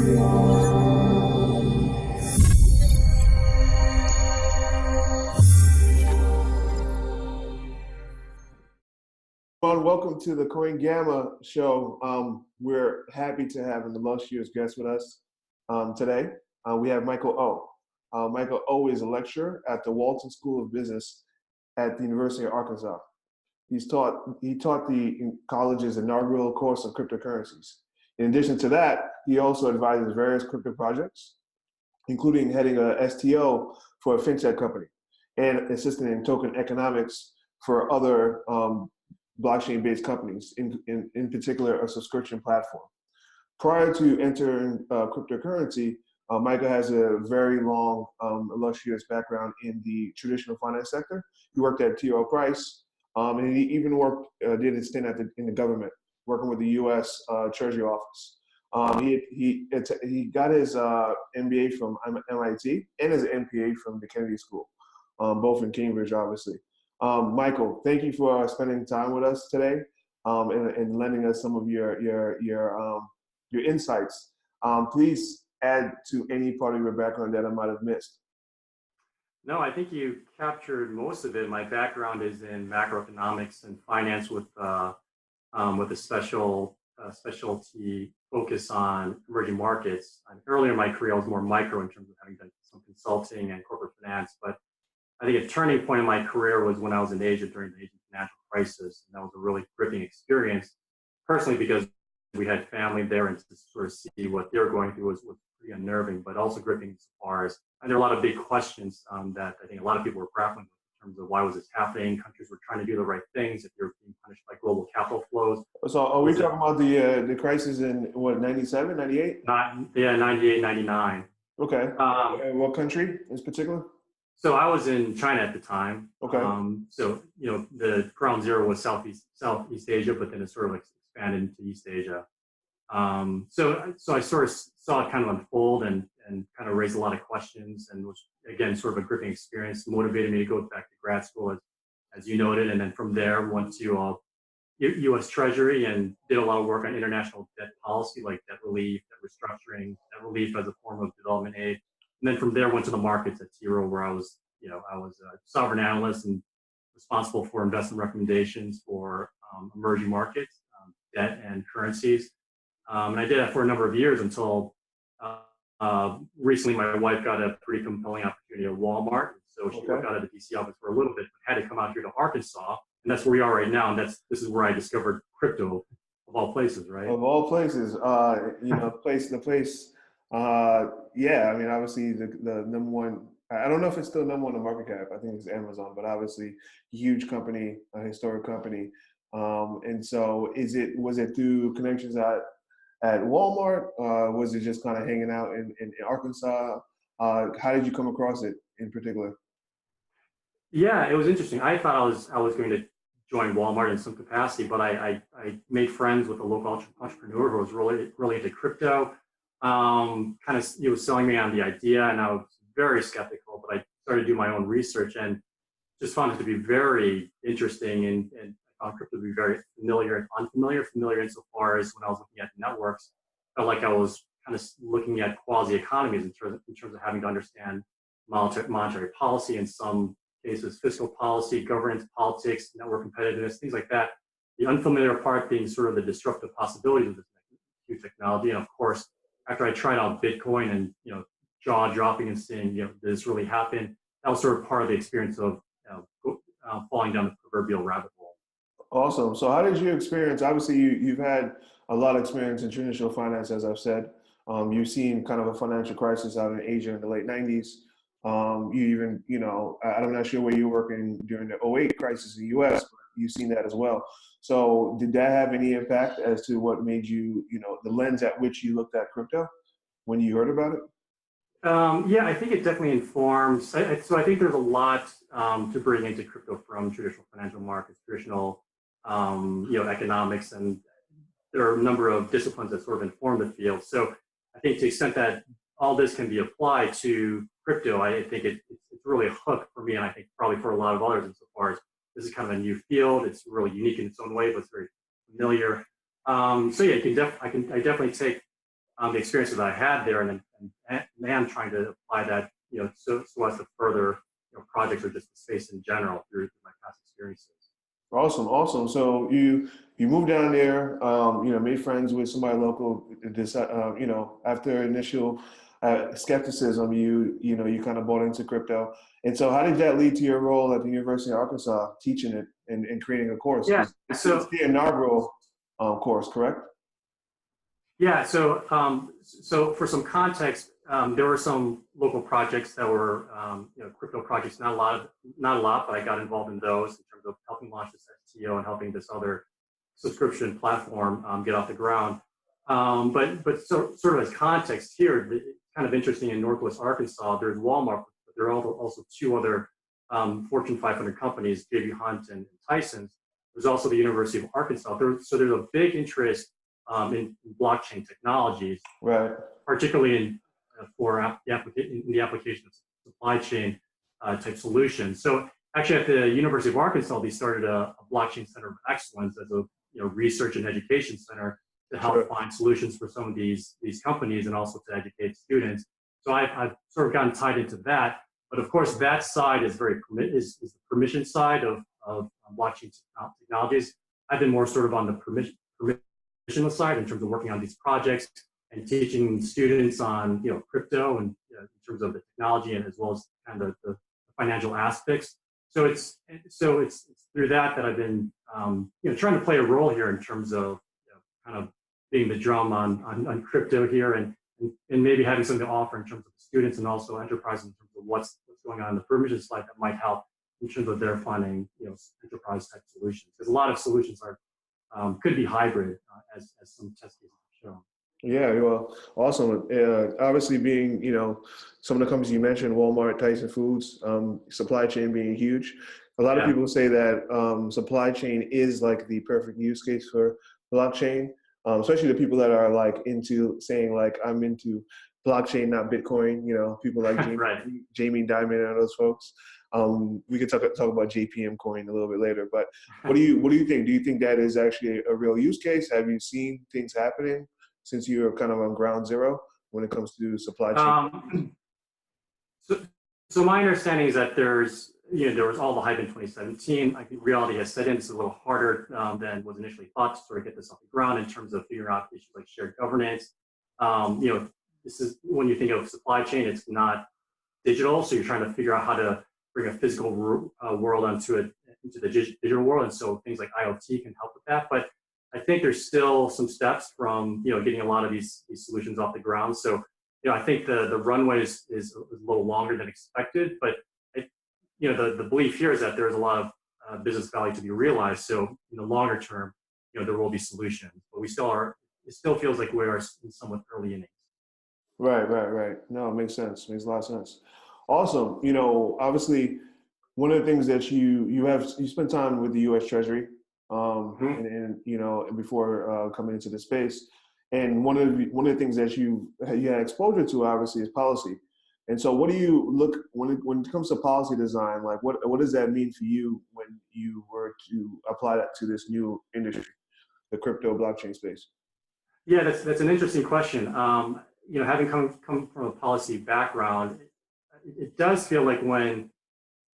Welcome to the Coin Gamma show. We're happy to have an illustrious guest with us today. We have Michael O. Michael O is a lecturer at the Walton School of Business at the University of Arkansas. He taught the college's inaugural course on cryptocurrencies. In addition to that, he also advises various crypto projects, including heading a STO for a fintech company and assisting in token economics for other blockchain-based companies, in particular a subscription platform. Prior to entering cryptocurrency, Michael has a very long, illustrious background in the traditional finance sector. He worked at Rowe Price, and he even did a stint in the government, working with the U.S. Treasury office. He got his MBA from MIT and his MPA from the Kennedy School, both in Cambridge, obviously. Michael, thank you for spending time with us today and lending us some of your insights. Please add to any part of your background that I might have missed. No, I think you captured most of it. My background is in macroeconomics and finance with a specialty focus on emerging markets. And earlier in my career, I was more micro in terms of having done some consulting and corporate finance. But I think a turning point in my career was when I was in Asia during the Asian financial crisis. And that was a really gripping experience, personally, because we had family there, and to sort of see what they were going through was pretty unnerving, but also gripping as far as, and there are a lot of big questions that I think a lot of people were grappling with in terms of why was this happening. Countries were trying to do the right things. If you're being punished by global capital flows. So are we talking about the crisis in what, 97, 98? 98, 99. Okay. And what country in particular? So I was in China at the time. Okay. So, you know, the ground zero was Southeast Asia, but then it sort of like expanded into East Asia. So I sort of saw it kind of unfold and kind of raised a lot of questions, and was, again, sort of a gripping experience, motivated me to go back to grad school, as you noted. And then from there, went to U.S. Treasury and did a lot of work on international debt policy, like debt relief, debt restructuring, debt relief as a form of development aid. And then from there, went to the markets at T. Rowe, where I was a sovereign analyst and responsible for investment recommendations for emerging markets, debt and currencies. And I did that for a number of years until recently my wife got a pretty compelling opportunity at Walmart. So she worked out of the DC office for a little bit, but had to come out here to Arkansas. And that's where we are right now. And this is where I discovered crypto, of all places, right? Of all places, the place. Yeah, I mean, obviously the number one, I don't know if it's still number one in market cap. I think it's Amazon, but obviously huge company, a historic company. And so was it through connections at Walmart? Was it just kind of hanging out in Arkansas? How did you come across it in particular? Yeah, it was interesting. I thought I was going to join Walmart in some capacity, but I made friends with a local entrepreneur who was really into crypto. He was selling me on the idea, and I was very skeptical, but I started to do my own research and just found it to be very interesting, and I found crypto to be very familiar and unfamiliar. Familiar insofar as when I was looking at networks, I felt like I was kind of looking at quasi economies in terms of having to understand monetary policy, in some cases fiscal policy, governance, politics, network competitiveness, things like that. The unfamiliar part being sort of the disruptive possibilities of this new technology, and of course, after I tried out Bitcoin and, jaw dropping and seeing, did this really happen? That was sort of part of the experience of falling down the proverbial rabbit hole. Awesome. So how did you experience, obviously you've had a lot of experience in traditional finance, as I've said. You've seen kind of a financial crisis out in Asia in the late 90s. You even, I'm not sure where you were working during the 08 crisis in the US, but you've seen that as well. So did that have any impact as to what made you, the lens at which you looked at crypto when you heard about it? Yeah, I think it definitely informs. So I think there's a lot to bring into crypto from traditional financial markets, traditional, economics, and there are a number of disciplines that sort of inform the field. So I think to the extent that all this can be applied to crypto, I think it's really a hook for me, and I think probably for a lot of others insofar as this is kind of a new field. It's really unique in its own way, but it's very familiar. So yeah, I definitely take the experiences I had there, and trying to apply that, so as to further, projects or just the space in general through my past experiences. Awesome, awesome. So you moved down there, made friends with somebody local. After initial skepticism, you kind of bought into crypto. And so, how did that lead to your role at the University of Arkansas, teaching it and creating a course? Yeah, So it's the inaugural course, correct? Yeah, so for some context, there were some local projects that were, crypto projects. Not a lot, but I got involved in those in terms of helping launch this STO and helping this other subscription platform get off the ground. But sort of as context here, it's kind of interesting. In Northwest Arkansas, there's Walmart, but there are also two other Fortune 500 companies, J.B. Hunt and Tyson's. There's also the University of Arkansas. So there's a big interest in blockchain technologies, right? Particularly in the application of supply chain type solutions. So actually, at the University of Arkansas, they started a blockchain center of excellence as a research and education center to help find solutions for some of these companies and also to educate students. So I've sort of gotten tied into that. But of course, that side is is the permission side of blockchain technologies. I've been more sort of on the permissionless side in terms of working on these projects and teaching students on crypto and in terms of the technology and as well as kind of the financial aspects. So it's through that I've been trying to play a role here in terms of kind of being the drum on crypto here and maybe having something to offer in terms of students and also enterprise in terms of what's going on the permission side that might help in terms of their finding enterprise type solutions, because a lot of solutions are could be hybrid as some test cases have shown. Yeah, well, awesome. Obviously, being some of the companies you mentioned, Walmart, Tyson Foods, supply chain being huge. A lot of people say that supply chain is like the perfect use case for blockchain, especially the people that are like into saying like I'm into blockchain, not Bitcoin. People like Jamie Dimon and those folks. We could talk about JPM coin a little bit later, but what do you think? Do you think that is actually a real use case? Have you seen things happening since you're kind of on ground zero when it comes to supply chain? So my understanding is that there was all the hype in 2017. I think reality has set in. It's a little harder than was initially thought to sort of get this off the ground in terms of figuring out issues like shared governance. This is when you think of supply chain, it's not digital, so you're trying to figure out how to bring a physical world into the digital world, and so things like IoT can help with that. But I think there's still some steps from getting a lot of these solutions off the ground. So I think the runway is a little longer than expected, but the belief here is that there's a lot of business value to be realized. So in the longer term, there will be solutions, but we still are. It still feels like we are in somewhat early innings. Right. No, it makes sense. Makes a lot of sense. Awesome. Obviously, one of the things that you spent time with the U.S. Treasury, and before coming into the space, and one of the things that you had exposure to obviously is policy. And so, what do you look when it comes to policy design? Like, what does that mean for you when you were to apply that to this new industry, the crypto blockchain space? Yeah, that's an interesting question. Having come from a policy background, it does feel like when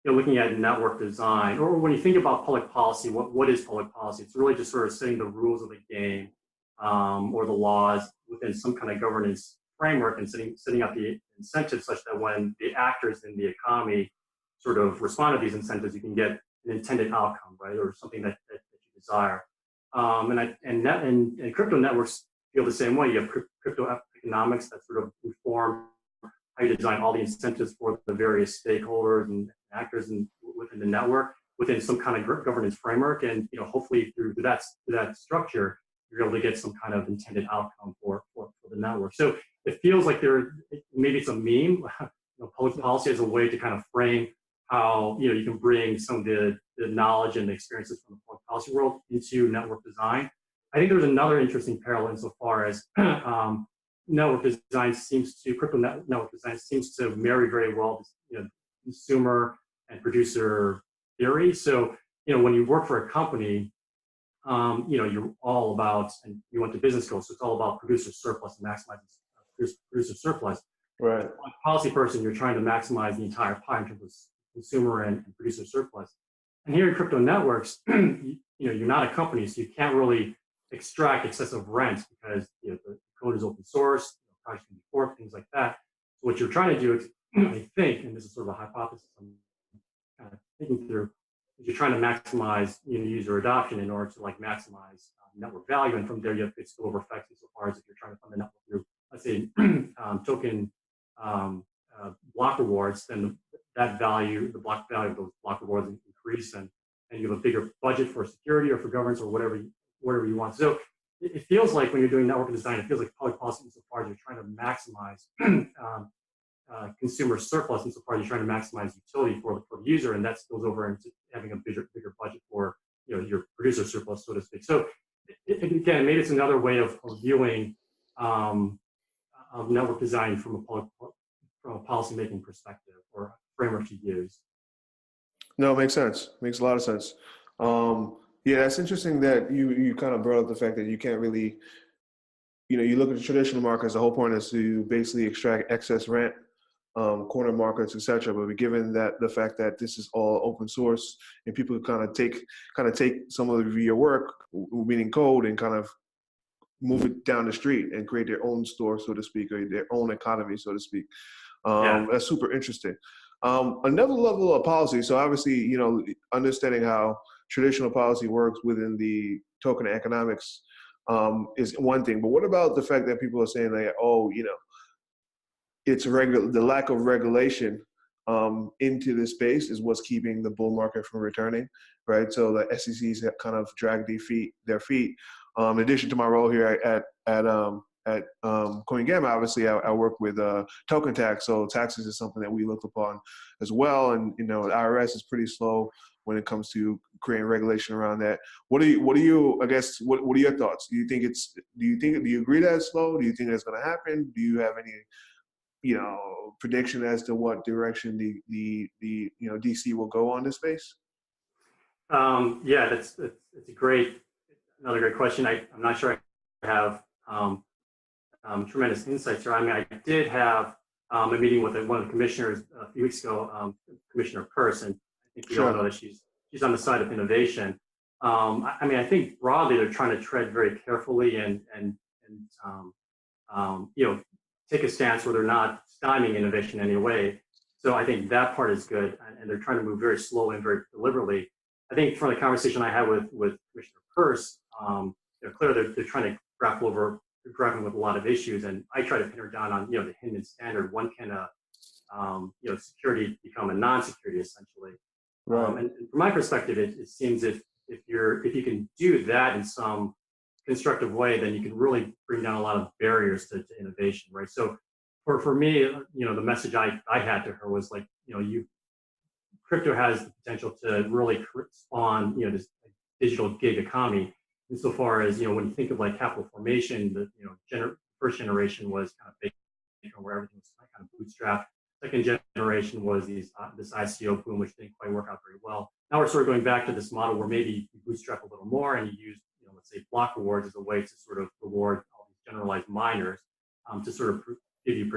you're looking at network design, or when you think about public policy, what is public policy? It's really just sort of setting the rules of the game or the laws within some kind of governance framework and setting up the incentives such that when the actors in the economy sort of respond to these incentives, you can get an intended outcome, right, or something that you desire. And crypto networks feel the same way. You have crypto economics that sort of inform how you design all the incentives for the various stakeholders and actors within the network, within some kind of governance framework, and hopefully through that structure, you're able to get some kind of intended outcome for the network. So it feels like maybe it's a meme. Public policy as a way to kind of frame how you can bring some of the knowledge and the experiences from the public policy world into network design. I think there's another interesting parallel insofar as crypto network design seems to marry very well, consumer and producer theory. So, when you work for a company, you're all about, and you went to business school, so it's all about producer surplus and maximizing producer surplus. Right. Like a policy person, you're trying to maximize the entire pie in terms of consumer and producer surplus. And here in crypto networks, you're not a company, so you can't really extract excessive rent because the code is open source, projects can be forked, things like that. So what you're trying to do is, I think, and this is sort of a hypothesis I'm kind of thinking through, is you're trying to maximize user adoption in order to like maximize network value, and from there you have good spillover effects insofar as if you're trying to fund the network through, let's say, token block rewards, then that value, the block value of those block rewards increase, and you have a bigger budget for security or for governance or whatever you want. So it feels like when you're doing network design, it feels like public policy insofar as you're trying to maximize consumer surplus insofar as you're trying to maximize utility for the user, and that spills over into having a bigger budget for your producer surplus, so to speak. So again, maybe it's another way of viewing network design from a policy-making perspective or framework to use. No, it makes sense. Makes a lot of sense. Yeah, it's interesting that you kind of brought up the fact that you can't really, you look at the traditional markets, the whole point is to basically extract excess rent, corner markets, etc. But given that the fact that this is all open source and people kind of take some of your work, meaning code, and kind of move it down the street and create their own store, so to speak, or their own economy, so to speak. That's super interesting. Another level of policy. So obviously, understanding how traditional policy works within the token economics is one thing. But what about the fact that people are saying that, it's the lack of regulation into this space is what's keeping the bull market from returning, right? So the SECs have kind of dragged their feet. In addition to my role here at CoinGamma, obviously I work with token tax, so taxes is something that we look upon as well. And the IRS is pretty slow when it comes to creating regulation around that. What are your thoughts? Do you agree that it's slow? Do you think that's going to happen? Do you have any prediction as to what direction the DC will go on this space? Yeah, that's another great question. I'm not sure I have tremendous insights here. I mean, I did have a meeting with one of the commissioners a few weeks ago, Commissioner Peirce, and I think we all know that she's on the side of innovation. I think broadly they're trying to tread very carefully and take a stance where they're not stymieing innovation in any way. So I think that part is good, and they're trying to move very slowly and very deliberately. I think from the conversation I had with Commissioner Peirce, clearly they're trying to grappling with a lot of issues, and I try to pin her down on the Hinman standard. When can security become a non-security essentially? Right. And from my perspective, it seems if you can do that in some constructive way, then you can really bring down a lot of barriers to innovation, right? So for me, the message I had to her was like, crypto has the potential to really spawn, this digital gig economy. Insofar as, when you think of like capital formation, the first generation was kind of Bitcoin, where everything was kind of bootstrapped. Second generation was this ICO boom, which didn't quite work out very well. Now we're sort of going back to this model where maybe you bootstrap a little more and you use, let's say block rewards as a way to sort of reward all these generalized miners to sort of give you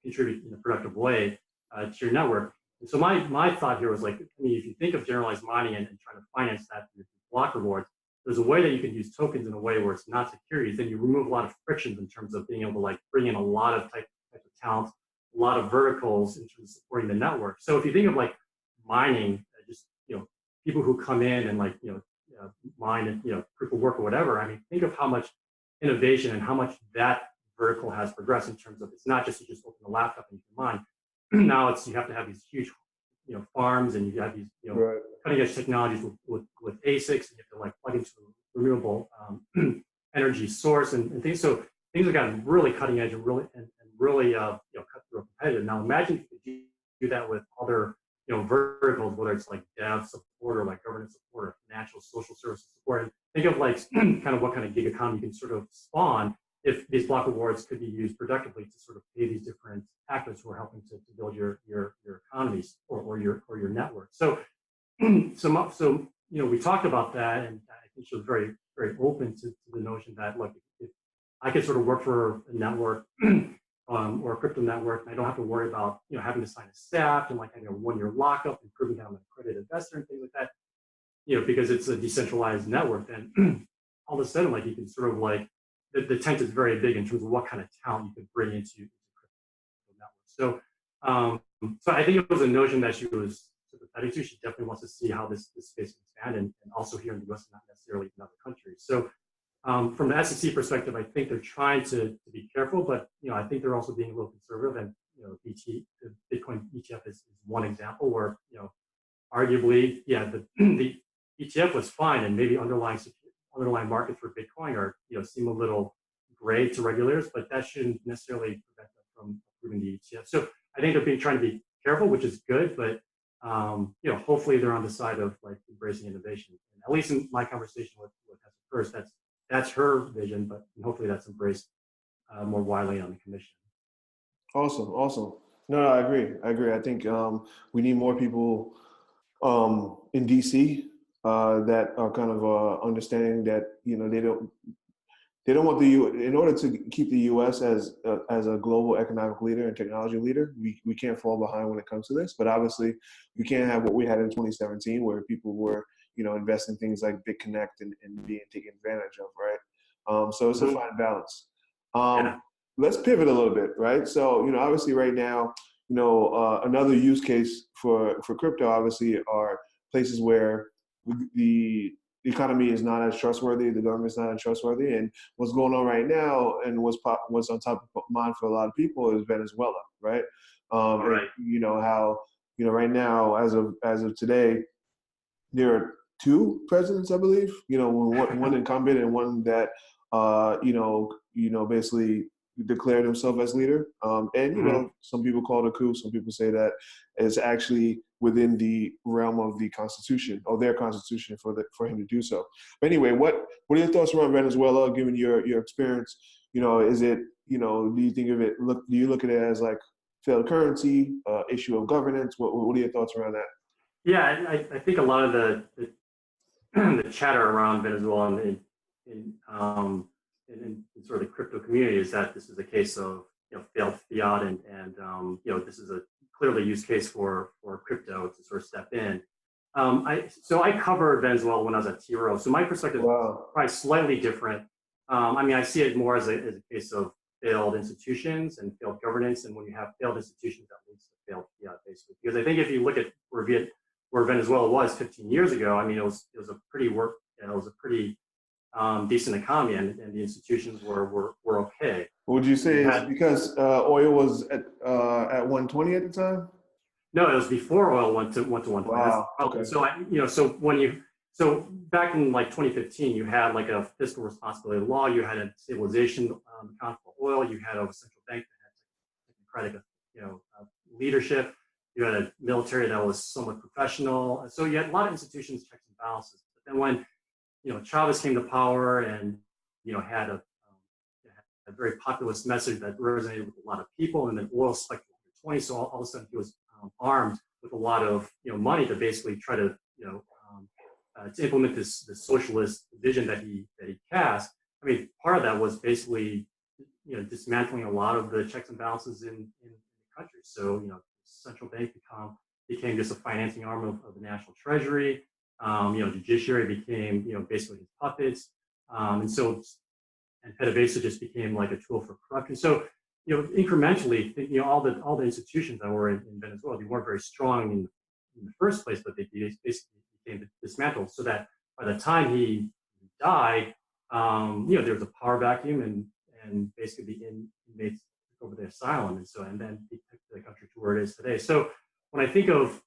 contribute in a productive way to your network. And so my thought here was like, if you think of generalized mining and trying to finance that through block rewards, there's a way that you can use tokens in a way where it's not securities. Then you remove a lot of frictions in terms of being able to like bring in a lot of type of talent, a lot of verticals in terms of supporting the network. So if you think of like mining, just people who come in and like mine and proof of work or whatever. I mean, think of how much innovation and how much that vertical has progressed in terms of it's not just you just open the laptop and you can mine. Now you have to have these huge farms, and you have these right. cutting edge technologies with ASICs, and you have to like plug into a renewable energy source and things. So things have gotten really cutting edge and really cut through competitive. Now imagine if you could do that with other verticals, whether it's like dev support or like governance support or financial social services support. And think of like kind of what kind of gig economy you can sort of spawn if these block rewards could be used productively to sort of pay these different actors who are helping to build your economies or your network. So we talked about that, and I think she was very, very open to the notion that, look, if I could sort of work for a network or a crypto network, and I don't have to worry about having to sign a staff and like having a 1-year lockup and proving that I'm an accredited investor and things like that. Because it's a decentralized network, then all of a sudden, like you can sort of like the tent is very big in terms of what kind of talent you could bring into crypto networks. So I think it was a notion that she was sympathetic to. She definitely wants to see how this space can expand, and also here in the U.S. and not necessarily in other countries. So from the SEC perspective, I think they're trying to be careful, but I think they're also being a little conservative. And the Bitcoin ETF is one example where arguably, yeah, the ETF was fine, and maybe underlying markets for Bitcoin are seem a little gray to regulators, but that shouldn't necessarily prevent them from approving the ETF. So I think they're trying to be careful, which is good, but hopefully they're on the side of like embracing innovation. And at least in my conversation with Hester first, that's her vision, but hopefully that's embraced more widely on the commission. Awesome. No, I agree. I think we need more people in DC that are kind of understanding that they don't want in order to keep the U.S. as a global economic leader and technology leader, we can't fall behind when it comes to this. But obviously, we can't have what we had in 2017, where people were investing in things like BitConnect and being taken advantage of, right? So it's a fine balance. Let's pivot a little bit, right? So obviously, right now, another use case for crypto obviously are places where the economy is not as trustworthy, the government's not as trustworthy, and what's going on right now and what's on top of mind for a lot of people is Venezuela, right? Right. And how right now, as of today, there are two presidents, I believe. One incumbent and one that basically declared himself as leader. And some people call it a coup. Some people say that it's actually within the realm of the Constitution or their Constitution for him to do so. But anyway, what are your thoughts around Venezuela, given your experience? Is it do you think of it? Do you look at it as like failed currency, issue of governance? What are your thoughts around that? Yeah, I think a lot of the chatter around Venezuela in sort of the crypto community is that this is a case of failed fiat, and this is a clearly use case for crypto to sort of step in. I covered Venezuela when I was at T. Rowe, so my perspective is probably slightly different. I see it more as a case of failed institutions and failed governance, and when you have failed institutions, that leads to failed fiat, basically. Because I think if you look at where Venezuela was 15 years ago, it was a pretty decent economy, and the institutions were okay. Would you say it's because oil was at 120 at the time? No, it was before oil went to 120. Wow. Okay. So back in like 2015, you had like a fiscal responsibility law. You had a stabilization account for oil. You had a central bank that had technocratic, leadership. You had a military that was somewhat professional. So you had a lot of institutions, checks and balances. But then when Chavez came to power and had a very populist message that resonated with a lot of people, and then oil spiked to 120. So all of a sudden he was armed with a lot of money to basically try to implement this socialist vision that he cast. Part of that was basically dismantling a lot of the checks and balances in the country. So central bank became just a financing arm of the national treasury. Judiciary became basically his puppets, and PDVSA just became like a tool for corruption. So incrementally, all the institutions that were in Venezuela, they weren't very strong in the first place, but they basically became dismantled. So that by the time he died, there was a power vacuum, and basically the inmates took over the asylum, and then he took the country to where it is today. So when I think of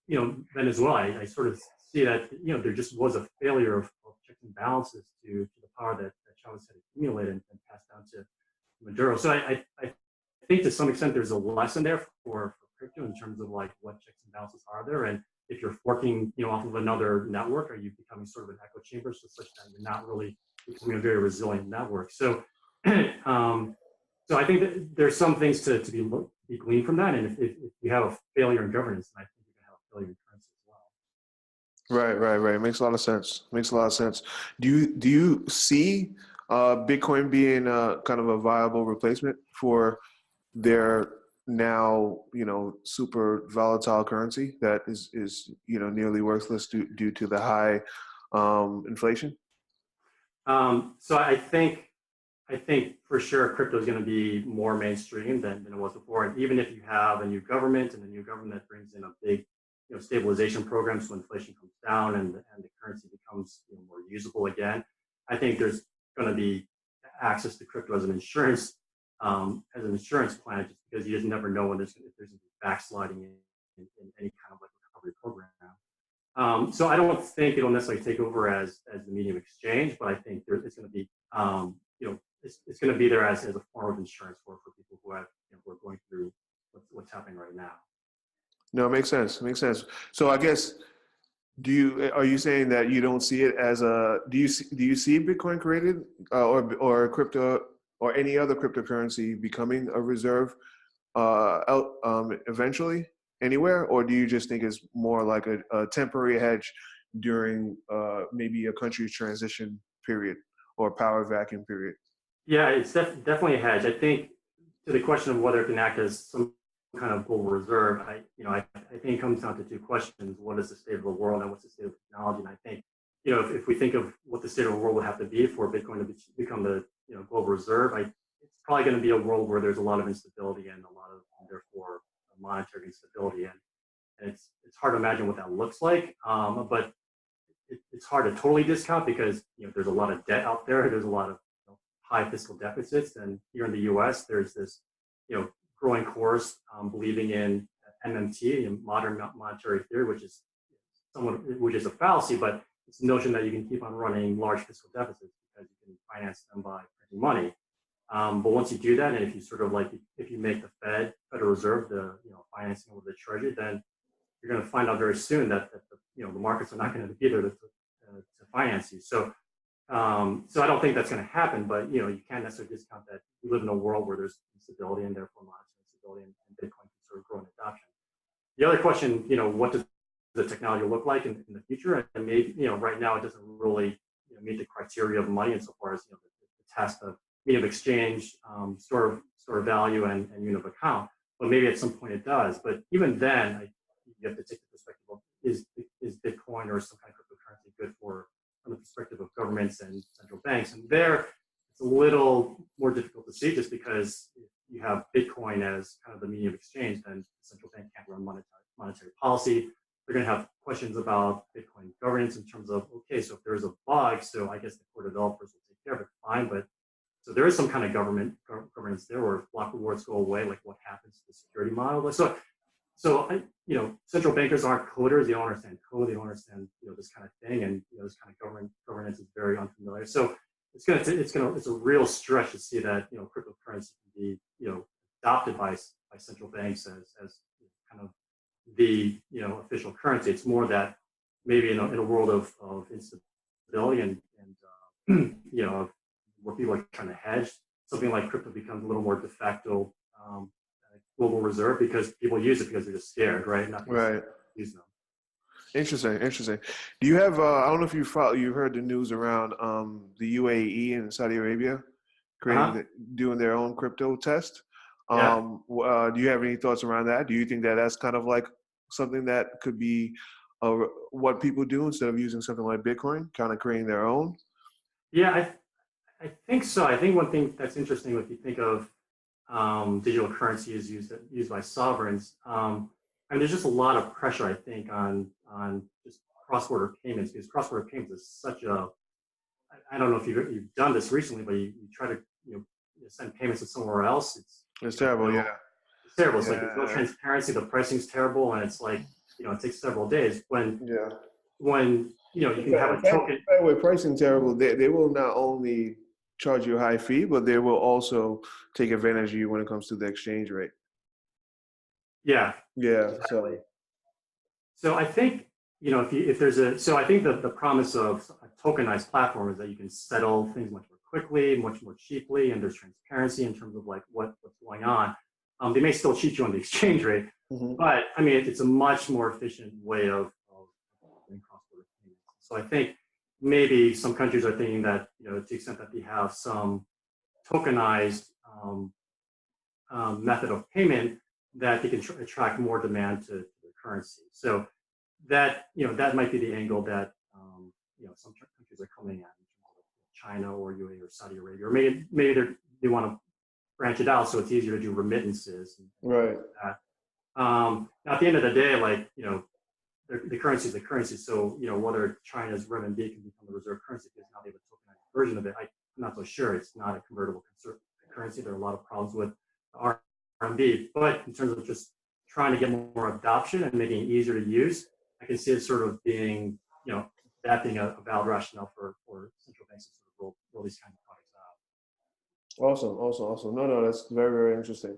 Venezuela, I sort of see that there just was a failure of checks and balances to the power that Chavez had accumulated and passed down to Maduro. So I think to some extent there's a lesson there for crypto in terms of like what checks and balances are there, and if you're forking off of another network, are you becoming sort of an echo chamber such that you're not really becoming a very resilient network? So so I think that there's some things to be gleaned from that, and if you have a failure in governance, then I think you're going to have a failure in currency as well. Right. Makes a lot of sense. Do you see Bitcoin being kind of a viable replacement for their now, super volatile currency that is nearly worthless due to the high inflation? So I think for sure crypto is going to be more mainstream than it was before. And even if you have a new government and a new government brings in a big stabilization program so inflation comes down and the currency becomes more usable again, I think there's going to be access to crypto as an insurance plan, just because you just never know when if there's going to be backsliding in any kind of like recovery program. So I don't think it'll necessarily take over as the medium of exchange, but I think it's going to be it's going to be there as a form of insurance for people who have who are going through what's happening right now. No, it makes sense. Makes sense. So I guess, are you saying that you don't see it as do you see Bitcoin created or crypto or any other cryptocurrency becoming a reserve eventually anywhere, or do you just think it's more like a temporary hedge during maybe a country's transition period or power vacuum period? Yeah, it's definitely a hedge. I think to the question of whether it can act as some kind of global reserve, I think it comes down to two questions. What is the state of the world and what's the state of technology? And I think, if we think of what the state of the world would have to be for Bitcoin to become the global reserve, it's probably going to be a world where there's a lot of instability and therefore monetary instability. And it's hard to imagine what that looks like. But it's hard to totally discount because there's a lot of debt out there. There's a lot of high fiscal deficits, and here in the U.S. there's this growing course believing in MMT, in modern monetary theory, which is a fallacy, but it's the notion that you can keep on running large fiscal deficits because you can finance them by printing money. But once you do that, and if you make the Federal Reserve, the financing over the Treasury, then you're going to find out very soon that the markets are not going to be there to finance you. So I don't think that's going to happen, but you can't necessarily discount that we live in a world where there's instability and therefore monetary instability, and Bitcoin can sort of grow in adoption. The other question, what does the technology look like in the future? And maybe right now it doesn't really meet the criteria of money insofar as the test of medium of exchange, store of value, and unit of account. But maybe at some point it does. But even then, you have to take the perspective of is Bitcoin or some kind of cryptocurrency good from the perspective of governments and central banks. And there, it's a little more difficult to see just because if you have Bitcoin as kind of the medium of exchange, then the central bank can't run monetary policy. They're going to have questions about Bitcoin governance in terms of, okay, so if there's a bug, so I guess the core developers will take care of it, fine. But so there is some kind of governance there where if block rewards go away, like what happens to the security model? So central bankers aren't coders. They don't understand code. They don't understand, this kind of thing. And, this kind of governance is very unfamiliar. So it's a real stretch to see that, cryptocurrency can be, adopted by central banks as kind of the, official currency. It's more that maybe in a world of instability and where people are trying to hedge, something like crypto becomes a little more de facto global reserve because people use it because they're just scared, right? Not Right. Use them. Interesting. Do you have? I don't know if you heard the news around the UAE and Saudi Arabia doing their own crypto test. Yeah. Do you have any thoughts around that? Do you think that that's kind of like something that could be what people do instead of using something like Bitcoin, kind of creating their own? Yeah, I think so. I think one thing that's interesting if you think of digital currency is used by sovereigns. And there's just a lot of pressure, I think, on just cross-border payments, because cross-border payments is such a, I don't know if you've done this recently, but you try to send payments to somewhere else. It's terrible, yeah. It's terrible. It's like there's no transparency. The pricing's terrible, and it's like it takes several days. When you can have a token. By the way, pricing terrible. They will not only charge you a high fee, but they will also take advantage of you when it comes to the exchange rate. Yeah. Yeah. Exactly. So I think if there's I think that the promise of a tokenized platform is that you can settle things much more quickly, much more cheaply, and there's transparency in terms of like what's going on. They may still cheat you on the exchange rate, but I mean it's a much more efficient way of doing cross-border payments. So I think maybe some countries are thinking that, to the extent that they have some tokenized method of payment, that they can attract more demand to the currency. So that, that might be the angle that, some countries are coming at in terms of China or UAE or Saudi Arabia, or maybe they want to branch it out so it's easier to do remittances. Right. Like now at the end of the day, like, the currency is the currency. So, whether China's renminbi can become the reserve currency because now they have a tokenized version of it, I'm not so sure. It's not a convertible currency. There are a lot of problems with RMB, but in terms of just trying to get more adoption and making it easier to use, I can see it sort of being, that being a valid rationale for central banks to sort of roll these kind of products out. Awesome. No, that's very, very interesting.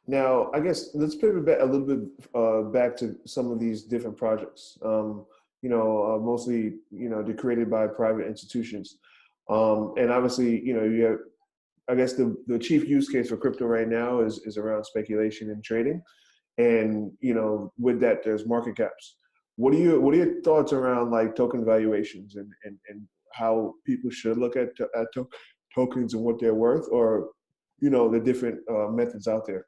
Now, I guess let's pivot back a little bit back to some of these different projects. Mostly, they're created by private institutions. And obviously, you have, I guess the chief use case for crypto right now is around speculation and trading. And, with that, there's market caps. What are your thoughts around like token valuations and how people should look at tokens and what they're worth, or, the different methods out there?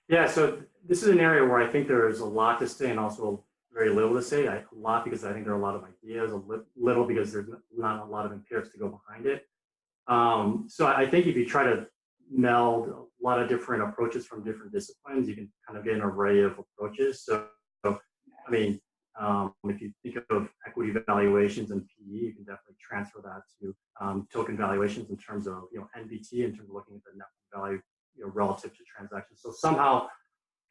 Yeah, so this is an area where I think there is a lot to say and also very little to say. A lot because I think there are a lot of ideas, little because there's not a lot of empirics to go behind it. So I think if you try to meld a lot of different approaches from different disciplines, you can kind of get an array of approaches. So I mean, if you think of equity valuations and PE, you can definitely transfer that to token valuations in terms of NBT, in terms of looking at the net value relative to transactions. So somehow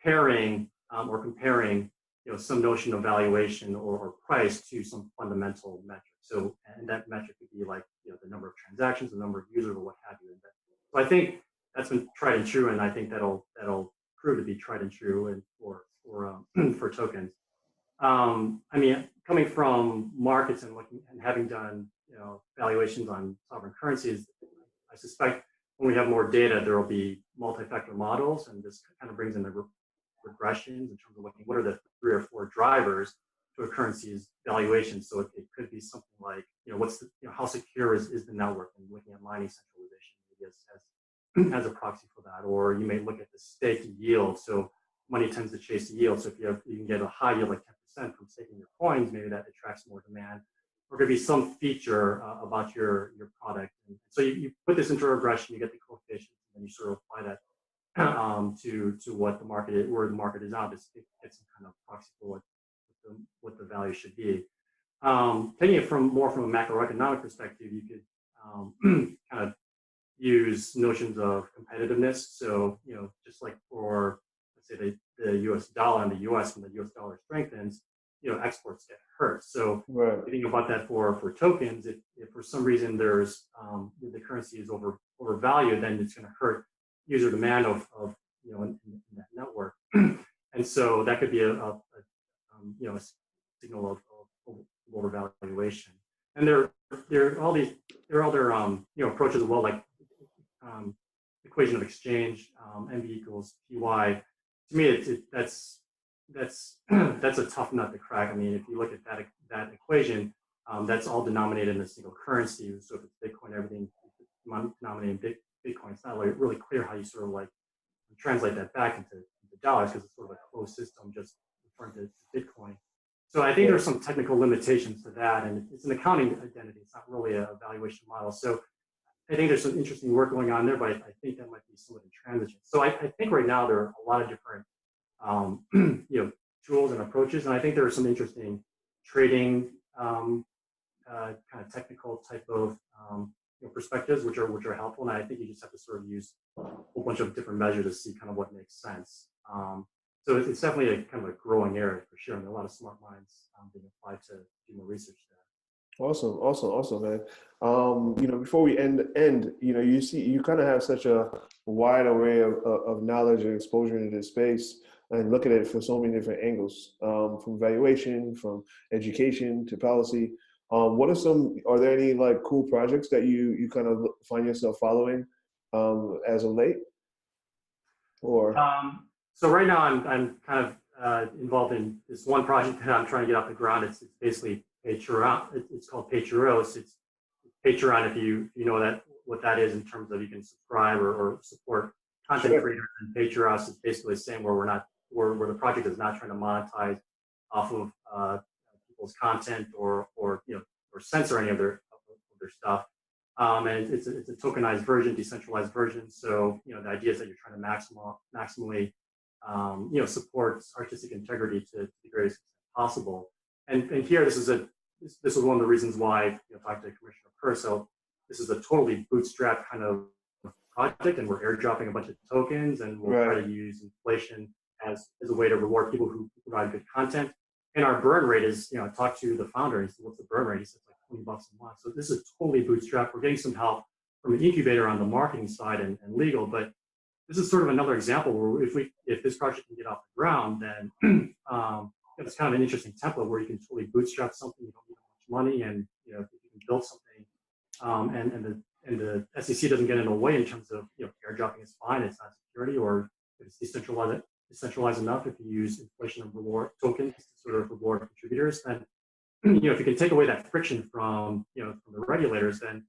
pairing or comparing some notion of valuation or price to some fundamental metric. So, and that metric could be like the number of transactions, the number of users, or what have you. So I think that's been tried and true, and I think that'll prove to be tried and true and for tokens. I mean, coming from markets and looking and having done valuations on sovereign currencies, I suspect when we have more data, there will be multi-factor models, and this kind of brings in the regressions in terms of looking what are the 3 or 4 drivers to a currency's valuation. So it could be something like what's the, how secure is the network, and looking at mining centralization maybe as a proxy for that. Or you may look at the stake yield. So money tends to chase the yield. So if you can get a high yield like 10% from staking your coins, maybe that attracts more demand. Or it could be some feature about your product. And so you put this into a regression, you get the coefficients, and then you sort of apply that to what the market is, where the market is now, to get some kind of proxy for what the value should be. Taking it more from a macroeconomic perspective, you could kind of use notions of competitiveness. So just like for, let's say, the U.S. dollar and the U.S., when the U.S. dollar strengthens, exports get hurt. So Right. Thinking about that for tokens, if for some reason there's the currency is overvalued, then it's going to hurt user demand of in that network. And so that could be a signal of overvaluation. And there are other approaches as well, like equation of exchange, MV equals PY. To me, that's a tough nut to crack. I mean, if you look at that equation, that's all denominated in a single currency. So if it's Bitcoin, everything denominated in Bitcoin, it's not really clear how you sort of like translate that back into dollars, because it's sort of a closed system just referring to Bitcoin. So I think there's some technical limitations to that, and it's an accounting identity. It's not really a valuation model. So I think there's some interesting work going on there, but I think that might be somewhat intransigent. So I think right now there are a lot of different tools and approaches, and I think there are some interesting trading kind of technical type of perspectives which are helpful. And I think you just have to sort of use a whole bunch of different measures to see kind of what makes sense. So it's definitely a kind of a growing area for sure, and there are a lot of smart minds being applied to do more research there. Awesome, man. Before we end, you kind of have such a wide array of knowledge and exposure into this space, and look at it from so many different angles, from valuation, from education to policy. Are there any like cool projects that you kind of find yourself following as of late? Or so right now I'm kind of involved in this one project that I'm trying to get off the ground. It's basically Patreon. It's called Patreos. It's Patreon, if you know what that is in terms of you can subscribe or support content Sure. creators. And Patreos is basically saying where where the project is not trying to monetize off of people's content or censor any of their stuff. And it's a tokenized version, decentralized version. So the idea is that you're trying to maximally support artistic integrity to the greatest extent possible. And here, this is one of the reasons why talk to Commissioner Kerr. So this is a totally bootstrap kind of project, and we're airdropping a bunch of tokens, and we'll try to use inflation as a way to reward people who provide good content. And our burn rate is, I talked to the founder, and he said, "What's the burn rate?" He said, "It's like $20 a month." So this is totally bootstrap. We're getting some help from an incubator on the marketing side and legal, but this is sort of another example where if this project can get off the ground, then it's kind of an interesting template where you can totally bootstrap something. You don't need much money, and if you can build something, and the SEC doesn't get in the way in terms of airdropping is fine, it's not security, or if it's decentralized enough. If you use inflation and reward tokens to sort of reward contributors, then if you can take away that friction from from the regulators, then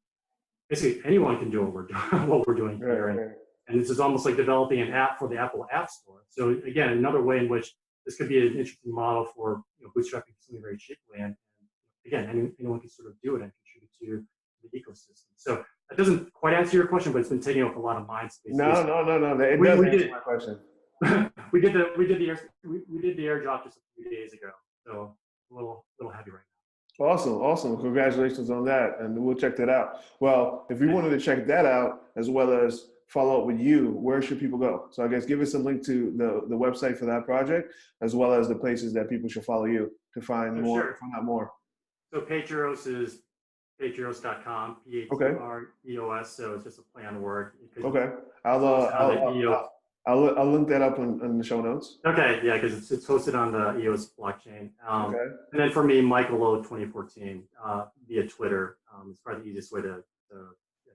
basically anyone can do what we're doing here. And this is almost like developing an app for the Apple App Store. So again, another way in which this could be an interesting model for bootstrapping something very cheaply. And again, anyone can sort of do it and contribute to the ecosystem. So that doesn't quite answer your question, but it's been taking up a lot of mind space. No. It does answer my question. we did the airdrop just a few days ago, so a little heavy right now. Awesome. Congratulations on that, and we'll check that out. Well, if we wanted to check that out as well as follow up with you, where should people go? So I guess give us a link to the website for that project, as well as the places that people should follow you to find find out more. So Patreos is patreos.com, P-H-R-E-O-S. So it's just a play on word. Okay. I'll link that up in the show notes. Okay, yeah, because it's hosted on the EOS blockchain. And then for me, Michael O 2014 via Twitter is probably the easiest way to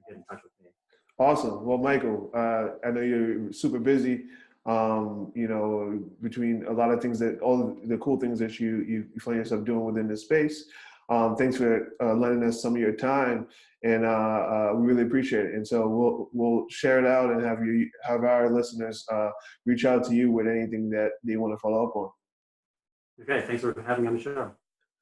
get in touch with me. Awesome. Well, Michael, I know you're super busy. Between a lot of things all the cool things that you find yourself doing within this space. Thanks for lending us some of your time, and we really appreciate it. And so we'll share it out and have our listeners reach out to you with anything that they want to follow up on. Okay, thanks for having me on the show.